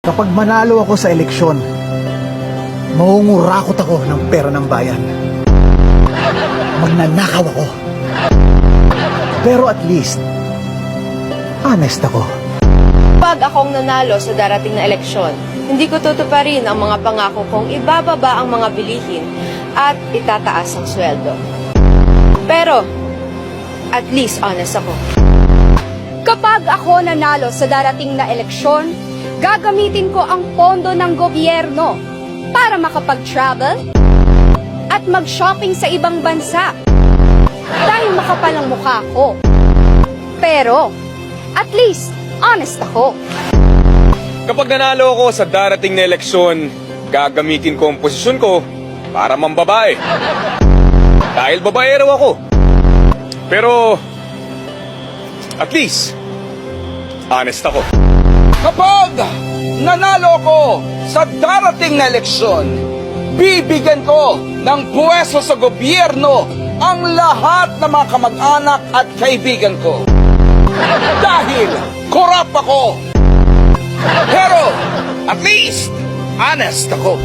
Kapag manalo ako sa eleksyon, mangungurakot ako ng pera ng bayan. Magnanakaw ako. Pero at least, honest ako. Pag akong nanalo sa darating na eleksyon, hindi ko tutuparin ang mga pangako kong ibababa ang mga bilihin at itataas ang sweldo. Pero, at least honest ako. Kapag ako nanalo sa darating na eleksyon, gagamitin ko ang pondo ng gobyerno para makapag-travel at mag-shopping sa ibang bansa. Dahil makapal ang mukha ko. Pero, at least, honest ako. Kapag nanalo ako sa darating na eleksyon, gagamitin ko ang posisyon ko para mambabae. Dahil babaero ako. Pero, at least, honest ako. Kapag nanalo ko sa darating na eleksyon, bibigyan ko ng puwesto sa gobyerno ang lahat ng mga kamag-anak at kaibigan ko. Dahil korap ako. Pero, at least, honest ako.